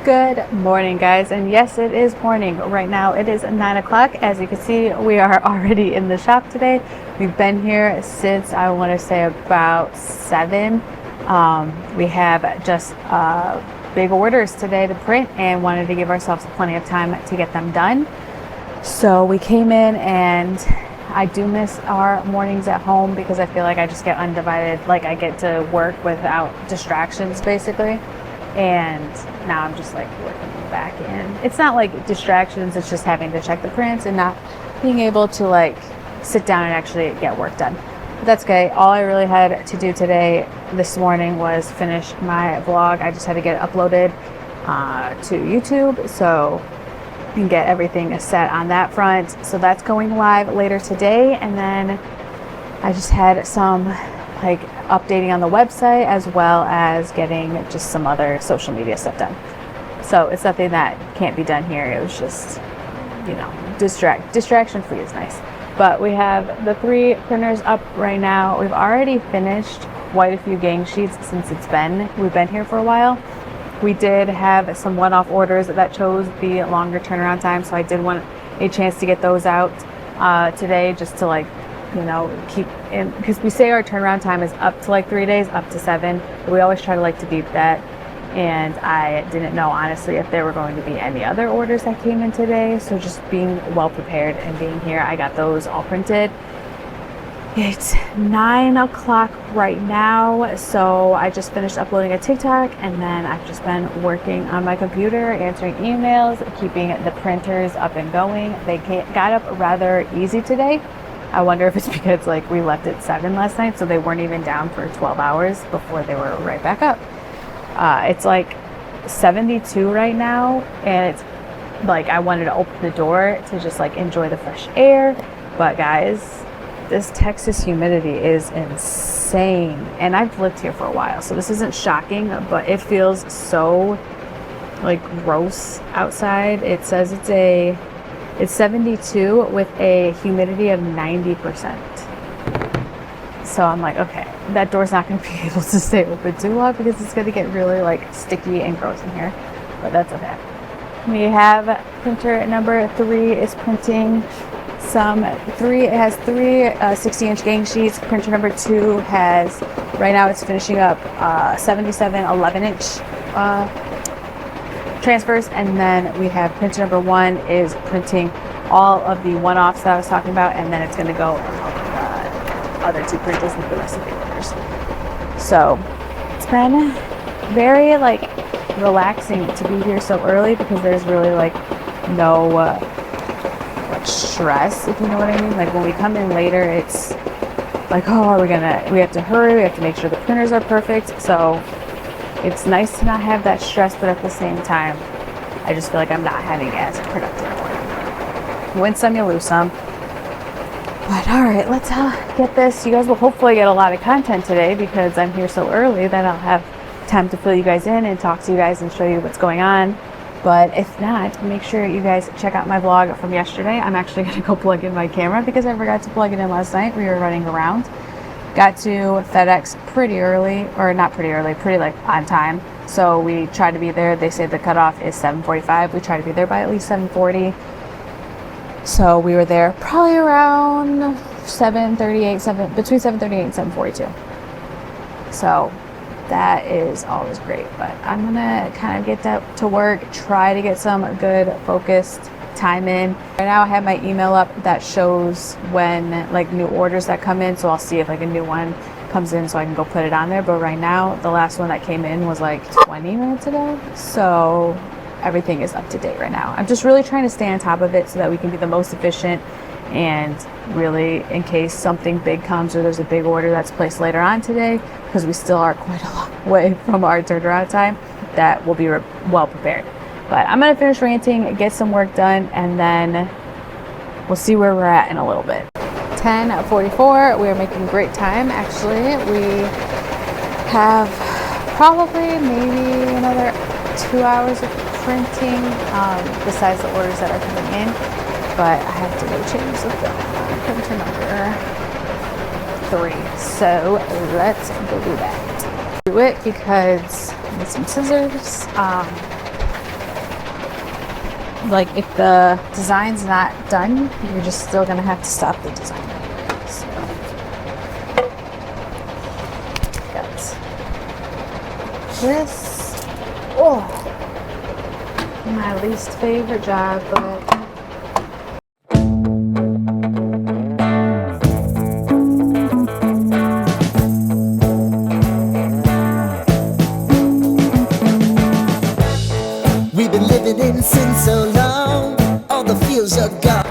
Good morning, guys, and yes, it is morning. Right now it is 9 o'clock. As you can see, we are already in the shop today. We've been here since I want to say about 7. We have just big orders today to print and wanted to give ourselves plenty of time to get them done. So we came in, and I do miss our mornings at home because I feel like I just get undivided, like I get to work without distractions basically. And now I'm just like working back in. It's not like distractions, it's just having to check the prints and not being able to like sit down and actually get work done. But that's okay. All I really had to do this morning was finish my vlog. I just had to get it uploaded to YouTube so and get everything set on that front. So that's going live later today, and then I just had some like updating on the website as well as getting just some other social media stuff done. So it's nothing that can't be done here. It was just, you know, distraction free is nice. But we have the 3 printers up right now. We've already finished quite a few gang sheets since we've been here for a while. We did have some one-off orders that chose the longer turnaround time, so I did want a chance to get those out today, just to like, you know, keep in, because we say our turnaround time is up to like 3 days, up to 7, but we always try to like to beat that. And I didn't know honestly if there were going to be any other orders that came in today, so just being well prepared and being here, I got those all printed. It's 9 o'clock right now, so I just finished uploading a TikTok, and then I've just been working on my computer, answering emails, keeping the printers up and going. They got up rather easy today. I wonder if it's because like we left at 7 last night, so they weren't even down for 12 hours before they were right back up. It's like 72 right now, and it's like I wanted to open the door to just like enjoy the fresh air. But guys, this Texas humidity is insane, and I've lived here for a while, so this isn't shocking, but it feels so like gross outside. It says it's 72 with a humidity of 90%. So I'm like, okay, that door's not going to be able to stay open too long because it's going to get really like sticky and gross in here, but that's okay. We have printer number 3 is printing it has 3 60-inch gang sheets. Printer number 2 has, right now it's finishing up 77 11-inch transfers, and then we have printer number 1 is printing all of the one-offs that I was talking about, and then it's going to go other 2 printers with the rest of the orders. So it's been very like relaxing to be here so early because there's really like no like stress, if you know what I mean. Like when we come in later, it's like, oh, we have to hurry, we have to make sure the printers are perfect. So it's nice to not have that stress, but at the same time I just feel like I'm not having as productive a morning. You win some, you lose some. But all right, let's get this. You guys will hopefully get a lot of content today because I'm here so early that I'll have time to fill you guys in and talk to you guys and show you what's going on. But if not, make sure you guys check out my vlog from yesterday. I'm actually going to go plug in my camera because I forgot to plug it in last night. We were running around. Got to FedEx pretty early, or not pretty early, pretty like on time. So we tried to be there. They say the cutoff is 7:45. We try to be there by at least 7:40. So we were there probably around 7:38, between 7:38 and 7:42. So that is always great, but I'm gonna kind of get that to work, try to get some good focused time in. Right now I have my email up that shows when like new orders that come in, so I'll see if like a new one comes in so I can go put it on there. But right now the last one that came in was like 20 minutes ago, so everything is up to date right now. I'm just really trying to stay on top of it so that we can be the most efficient, and really in case something big comes or there's a big order that's placed later on today, because we still are quite a long way from our turnaround time, that we'll be well prepared. But I'm going to finish ranting, get some work done, and then we'll see where we're at in a little bit. 10:44, we are making great time. Actually, we have probably maybe another 2 hours of printing besides the orders that are coming in, but I have to go change the film on printer number 3, so let's go do that. Do it because I need some scissors. like if the design's not done, you're just still gonna have to stop the design. So, got this. Oh, my least favorite job, but we've been living in sin so long, all the feels are gone.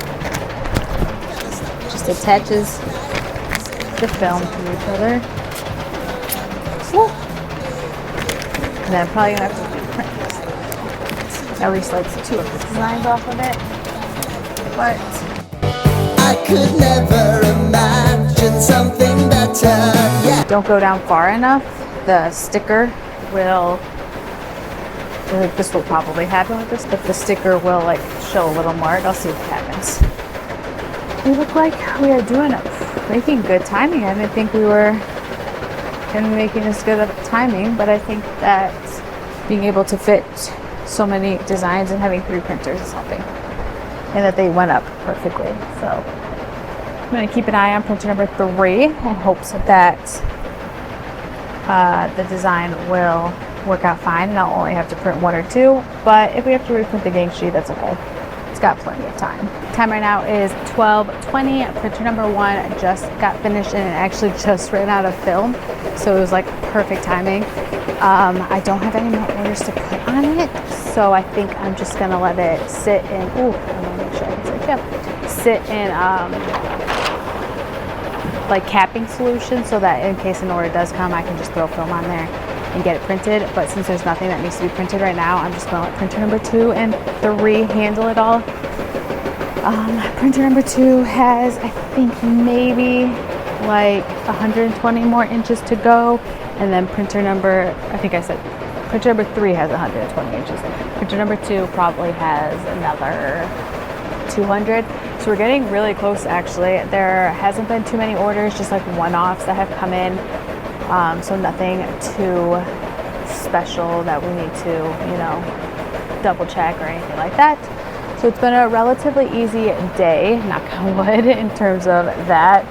just attaches the film to each other. Woo. And then I'm probably gonna have to print this. At least like 2 of the designs off of it. But I could never imagine something better. Yeah. don't go down far enough, the sticker will, this will probably happen with this, but the sticker will like show a little mark. I'll see what happens. We look like we are making good timing. I didn't think we were going to be making this good of timing, but I think that being able to fit so many designs and having 3 printers is helping, and that they went up perfectly. So I'm going to keep an eye on printer number 3 in hopes that the design will work out fine and I'll only have to print 1 or 2. But if we have to reprint the gang sheet, that's okay. It's got plenty of time. Time right now is 12:20. Printer number 1 just got finished and it actually just ran out of film. So it was like perfect timing. I don't have any more orders to put on it. So I think I'm just gonna let it sit in, I wanna make sure I can sit in like capping solution so that in case an order does come, I can just throw film on there and get it printed. But since there's nothing that needs to be printed right now, I'm just gonna let printer number 2 and 3 handle it all. Printer number 2 has, I think, maybe like 120 more inches to go, and then printer number, printer number 3 has 120 inches. Printer number 2 probably has another 200. So we're getting really close actually. There hasn't been too many orders, just like one-offs that have come in. So nothing too special that we need to, double check or anything like that. So it's been a relatively easy day, knock on wood, in terms of that.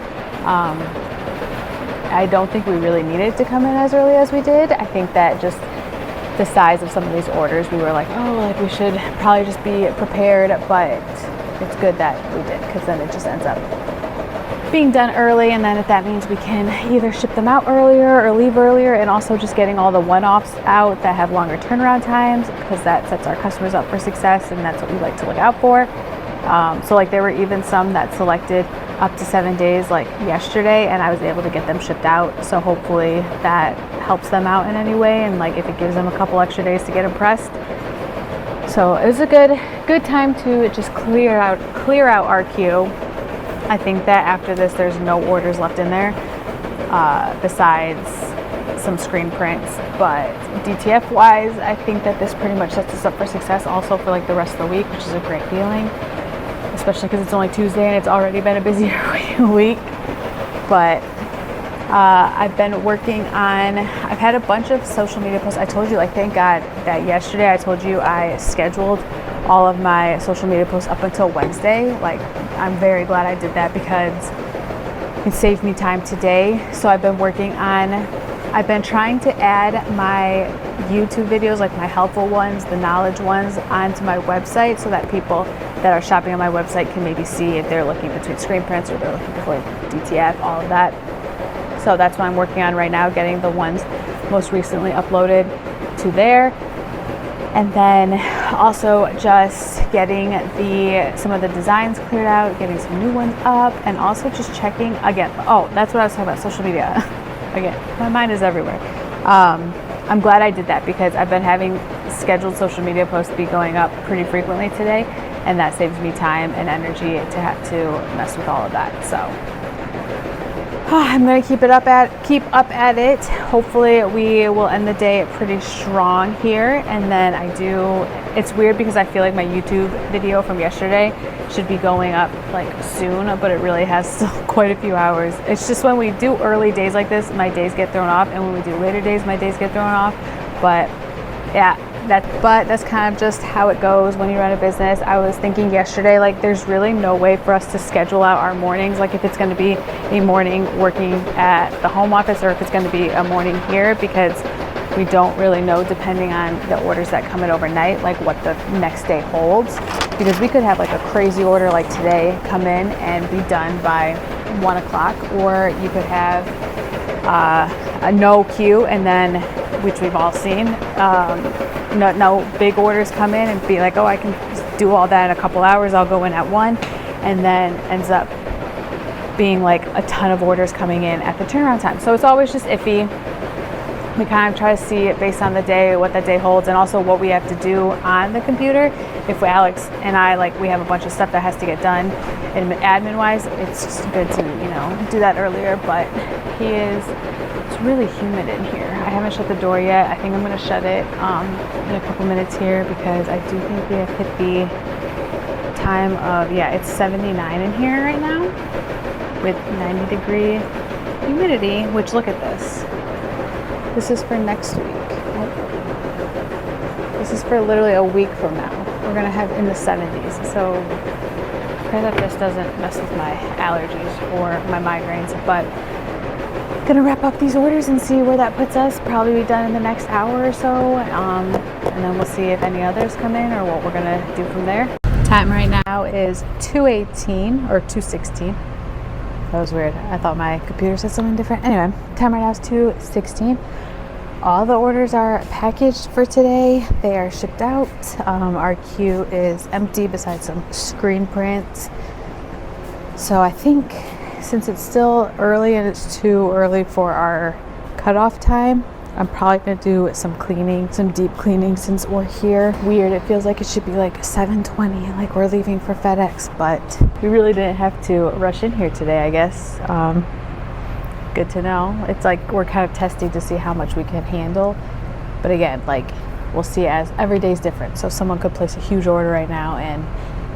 I don't think we really needed to come in as early as we did. I think that just the size of some of these orders, we were like, we should probably just be prepared, but it's good that we did, because then it just ends up being done early, and then if that means we can either ship them out earlier or leave earlier, and also just getting all the one-offs out that have longer turnaround times, because that sets our customers up for success, and that's what we like to look out for. So like there were even some that selected up to 7 days like yesterday, and I was able to get them shipped out. So hopefully that helps them out in any way, and like if it gives them a couple extra days to get them pressed. So it was a good time to just clear out our queue. I think that after this, there's no orders left in there besides some screen prints. But DTF wise, I think that this pretty much sets us up for success also for like the rest of the week, which is a great feeling, especially because it's only Tuesday and it's already been a busier week. But I've been working on, I've had a bunch of social media posts. I told you, like, thank God that yesterday I told you I scheduled all of my social media posts up until Wednesday. Like, I'm very glad I did that because it saved me time today. So I've been trying to add my YouTube videos, like my helpful ones, the knowledge ones, onto my website so that people that are shopping on my website can maybe see if they're looking between screen prints or they're looking for DTF, all of that. So that's what I'm working on right now, getting the ones most recently uploaded to there. And then also just getting some of the designs cleared out, getting some new ones up, and also just checking again. Oh, that's what I was talking about, social media. Again, my mind is everywhere. I'm glad I did that because I've been having scheduled social media posts be going up pretty frequently today, and that saves me time and energy to have to mess with all of that. So I'm going to keep up at it. Hopefully we will end the day pretty strong here. And then it's weird because I feel like my YouTube video from yesterday should be going up like soon, but it really has still quite a few hours. It's just when we do early days like this, my days get thrown off, and when we do later days, my days get thrown off. But yeah, But that's kind of just how it goes when you run a business. I was thinking yesterday, like there's really no way for us to schedule out our mornings, like if it's going to be a morning working at the home office or if it's going to be a morning here, because we don't really know, depending on the orders that come in overnight, like what the next day holds. Because we could have like a crazy order like today come in and be done by 1 o'clock, or you could have a no queue, and then, which we've all seen, no big orders come in and be like, oh, I can do all that in a couple hours, I'll go in at 1, and then ends up being like a ton of orders coming in at the turnaround time. So it's always just iffy. We kind of try to see it based on the day, what that day holds, and also what we have to do on the computer. If Alex and I, like, we have a bunch of stuff that has to get done, and admin-wise, it's just good to, you know, do that earlier. But it's really humid in here. I haven't shut the door yet. I think I'm going to shut it in a couple minutes here, because I do think we have hit the time of, yeah, it's 79 in here right now with 90-degree humidity, which, look at this. This is for next week. This is for literally a week from now. We're gonna have in the 70s. So pray that this doesn't mess with my allergies or my migraines. But gonna wrap up these orders and see where that puts us. Probably be done in the next hour or so. And then we'll see if any others come in or what we're gonna do from there. Time right now is 2:18 or 2:16. That was weird. I thought my computer said something different. Anyway, time right now is 2:16. All the orders are packaged for today. They are shipped out. Our queue is empty besides some screen prints. So I think since it's still early and it's too early for our cutoff time, I'm probably going to do some cleaning, some deep cleaning since we're here. Weird, it feels like it should be like 7:20, like we're leaving for FedEx, but we really didn't have to rush in here today, I guess. Good to know. It's like we're kind of testing to see how much we can handle. But again, like we'll see, as every day is different. So someone could place a huge order right now, and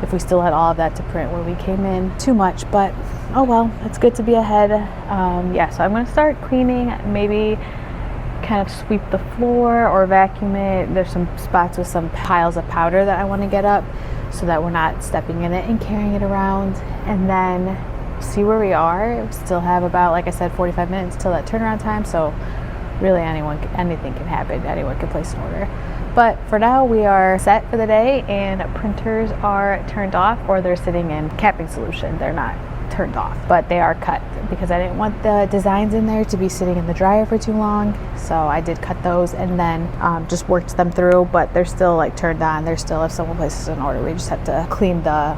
if we still had all of that to print when we came in, too much, but oh well, it's good to be ahead. Yeah, so I'm going to start cleaning, maybe kind of sweep the floor or vacuum it. There's some spots with some piles of powder that I want to get up so that we're not stepping in it and carrying it around, and then see where we are. We still have about, like I said, 45 minutes till that turnaround time, so really anything can happen. Anyone can place an order. But for now, we are set for the day, and printers are turned off, or they're sitting in capping solution. They're not turned off, but they are cut because I didn't want the designs in there to be sitting in the dryer for too long. So I did cut those and then just worked them through, but they're still like turned on. They're still, if someone places an order, we just have to clean the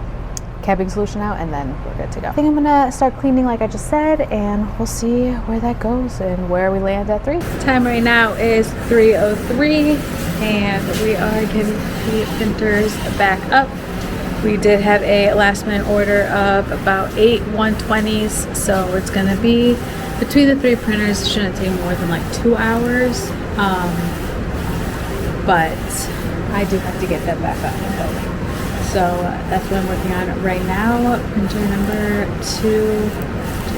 capping solution out and then we're good to go. I think I'm gonna start cleaning like I just said, and we'll see where that goes and where we land at 3. Time right now is 3:03 and we are getting the printers back up. We did have a last minute order of about 8 120s, so it's gonna be between the 3 printers. It shouldn't take more than like 2 hours, but I do have to get them back up and going. So that's what I'm working on right now. Printer number 2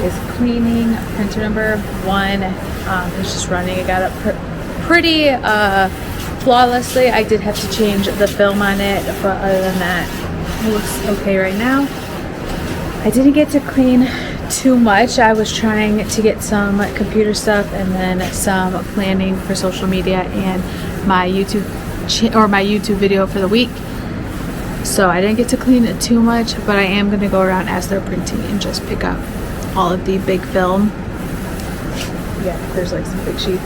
is cleaning. Printer number 1 is just running. It got up pretty flawlessly. I did have to change the film on it, but other than that, it looks okay right now. I didn't get to clean too much. I was trying to get some computer stuff and then some planning for social media and my YouTube video for the week. So I didn't get to clean it too much, but I am going to go around as they're printing and just pick up all of the big film. Yeah, there's like some big sheets.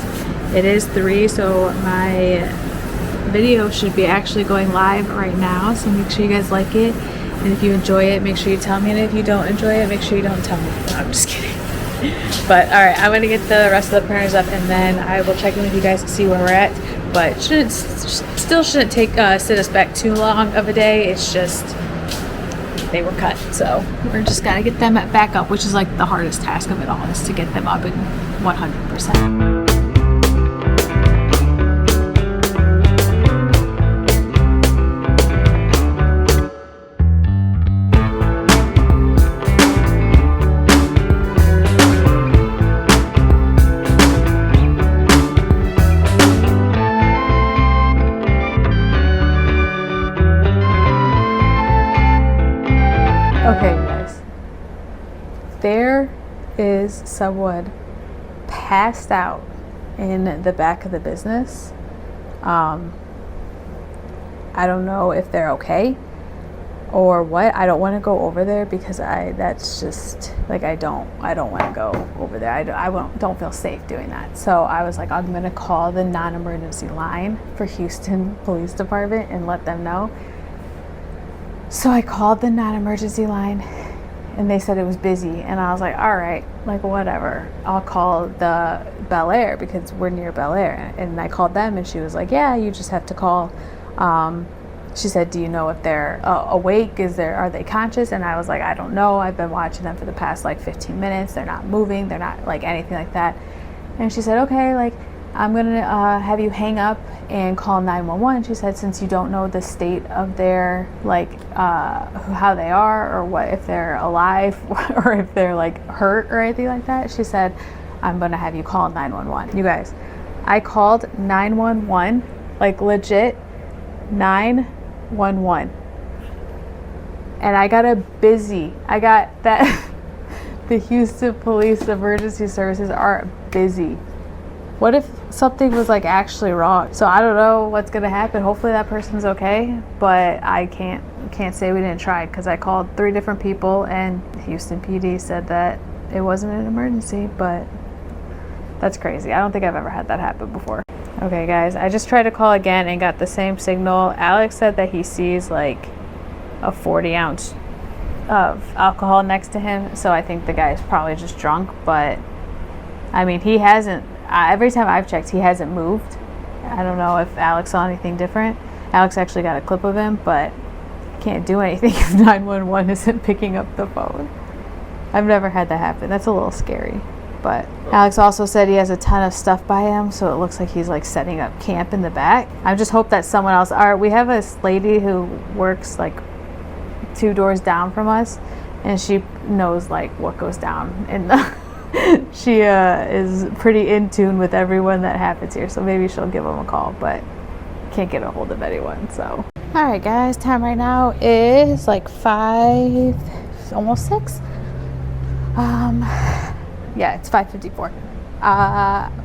It is 3, so my video should be actually going live right now, so make sure you guys like it, and if you enjoy it, make sure you tell me, and if you don't enjoy it, make sure you don't tell me. No, I'm just kidding. But all right, I'm going to get the rest of the printers up and then I will check in with you guys to see where we're at. But still shouldn't sit us back too long of a day. It's just they were cut, so we're just gotta get them back up, which is like the hardest task of it all, is to get them up in 100%. Okay, guys. There is someone passed out in the back of the business. I don't know if they're okay or what. I don't want to go over there because that's just like I don't want to go over there. don't feel safe doing that. So I was like, I'm gonna call the non-emergency line for Houston Police Department and let them know. So I called the non-emergency line and they said it was busy, and I was like, all right, like whatever, I'll call the Bel Air because we're near Bel Air. And I called them and she was like, yeah, you just have to call. She said, do you know if they're awake? Are they conscious? And I was like, I don't know. I've been watching them for the past like 15 minutes. They're not moving. They're not like anything like that. And she said, okay, like I'm gonna have you hang up and call 911. She said, since you don't know the state of their like how they are or what, if they're alive or if they're like hurt or anything like that, she said, I'm gonna have you call 911. You guys, I called 911, like legit 911, and I got that the Houston Police Emergency Services are busy. What if something was like actually wrong? So I don't know what's gonna happen. Hopefully that person's okay, but I can't say we didn't try because I called 3 different people and Houston PD said that it wasn't an emergency. But that's crazy. I don't think I've ever had that happen before. Okay guys, I just tried to call again and got the same signal. Alex said that he sees like a 40 ounce of alcohol next to him, so I think the guy's probably just drunk. But I mean, he hasn't, every time I've checked, he hasn't moved. I don't know if Alex saw anything different. Alex actually got a clip of him, but can't do anything if 911 isn't picking up the phone. I've never had that happen. That's a little scary. But Alex also said he has a ton of stuff by him, so it looks like he's like setting up camp in the back. I just hope that someone else, we have a lady who works like 2 doors down from us, and she knows like what goes down in the she is pretty in tune with everyone that happens here, so maybe she'll give them a call, but can't get a hold of anyone. So all right guys, time right now is like 5, almost 6. Yeah, it's 5:54.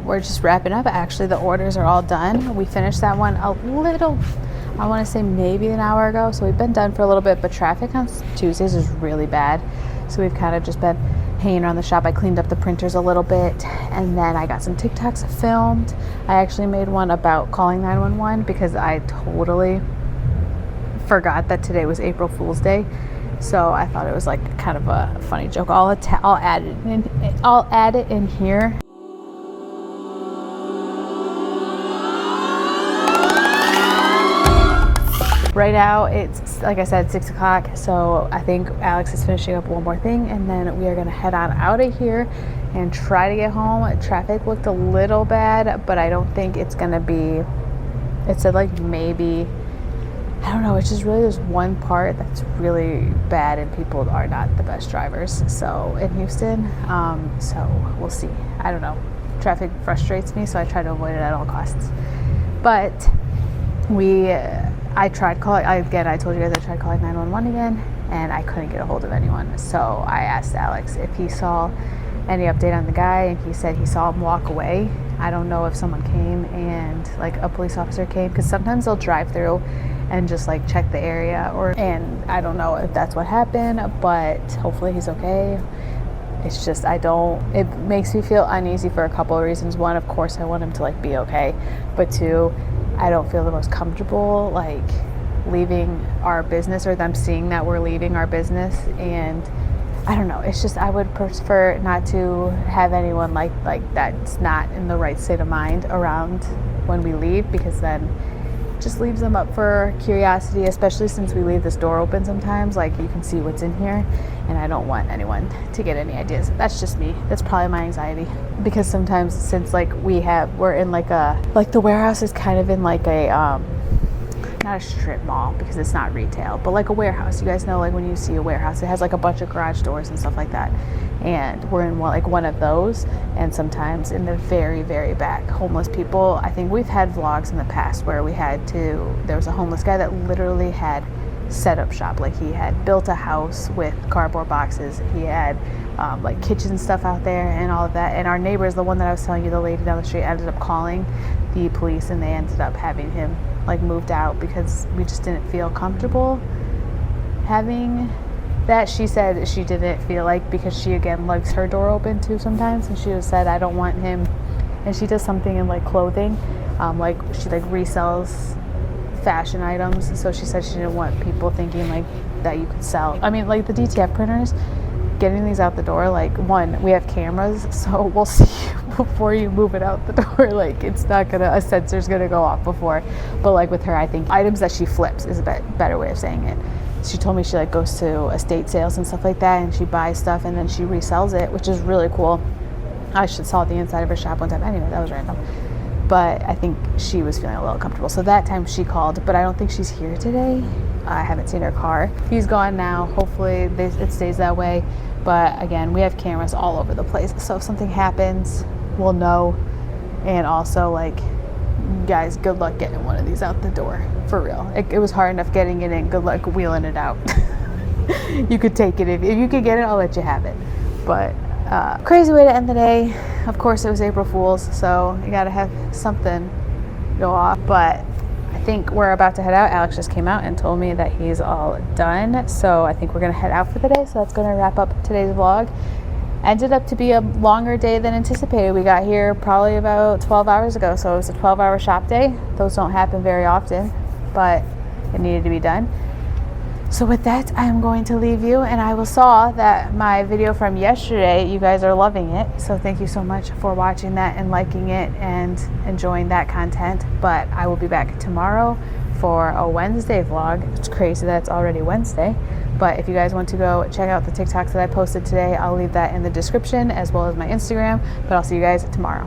We're just wrapping up. Actually, the orders are all done. We finished that one a little, I want to say maybe an hour ago. So we've been done for a little bit, but traffic on Tuesdays is really bad. So we've kind of just been hanging around the shop. I cleaned up the printers a little bit, and then I got some TikToks filmed. I actually made one about calling 911 because I totally forgot that today was April Fool's Day. So I thought it was like kind of a funny joke. I'll add it in here. Right now it's, like I said, 6 o'clock. So I think Alex is finishing up one more thing, and then we are gonna head on out of here and try to get home. Traffic looked a little bad, but I don't think it's gonna be, it said like maybe, I don't know, it's just really there's one part that's really bad and people are not the best drivers, so in Houston, so we'll see. I don't know, traffic frustrates me, so I try to avoid it at all costs. But I tried calling, again, I told you guys I tried calling 911 again, and I couldn't get a hold of anyone. So I asked Alex if he saw any update on the guy, and he said he saw him walk away. I don't know if someone came and like a police officer came, because sometimes they'll drive through and just like check the area, and I don't know if that's what happened, but hopefully he's okay. It's just, it makes me feel uneasy for a couple of reasons. One, of course, I want him to like be okay, but 2, I don't feel the most comfortable like leaving our business or them seeing that we're leaving our business. And I don't know, it's just, I would prefer not to have anyone like that's not in the right state of mind around when we leave, because then just leaves them up for curiosity, especially since we leave this door open sometimes, like you can see what's in here, and I don't want anyone to get any ideas. That's just me. That's probably my anxiety, because sometimes since like we're in like the warehouse is kind of in like a not a strip mall because it's not retail, but like a warehouse. You guys know, like when you see a warehouse, it has like a bunch of garage doors and stuff like that, and we're in one of those. And sometimes in the very, very back, homeless people, I think we've had vlogs in the past where there was a homeless guy that literally had setup shop. Like he had built a house with cardboard boxes. He had like kitchen stuff out there and all of that. And our neighbors, the one that I was telling you, the lady down the street, ended up calling the police, and they ended up having him like moved out because we just didn't feel comfortable having that. She said she didn't feel like, because she again likes her door open too sometimes, and she just said, I don't want him. And she does something in like clothing, like she like resells fashion items, so she said she didn't want people thinking like that you could sell. I mean, like the DTF printers, getting these out the door, like one, we have cameras, so we'll see before you move it out the door. Like it's not gonna, a sensor's gonna go off before. But like with her, I think items that she flips is a better way of saying it. She told me she like goes to estate sales and stuff like that, and she buys stuff and then she resells it, which is really cool. I should saw the inside of her shop one time. Anyway, that was random. But I think she was feeling a little comfortable. So that time she called, but I don't think she's here today. I haven't seen her car. He's gone now. Hopefully it stays that way. But again, we have cameras all over the place. So if something happens, we'll know. And also, like, guys, good luck getting one of these out the door. For real. It was hard enough getting it in. Good luck wheeling it out. You could take it. If you could get it, I'll let you have it. But crazy way to end the day. Of course, it was April Fool's, so you gotta have something go off. But I think we're about to head out. Alex just came out and told me that he's all done, so I think we're gonna head out for the day. So that's gonna wrap up today's vlog. Ended up to be a longer day than anticipated. We got here probably about 12 hours ago, so it was a 12-hour shop day. Those don't happen very often, but it needed to be done. So with that, I am going to leave you, and I saw that my video from yesterday, you guys are loving it. So thank you so much for watching that and liking it and enjoying that content. But I will be back tomorrow for a Wednesday vlog. It's crazy that it's already Wednesday. But if you guys want to go check out the TikToks that I posted today, I'll leave that in the description as well as my Instagram. But I'll see you guys tomorrow.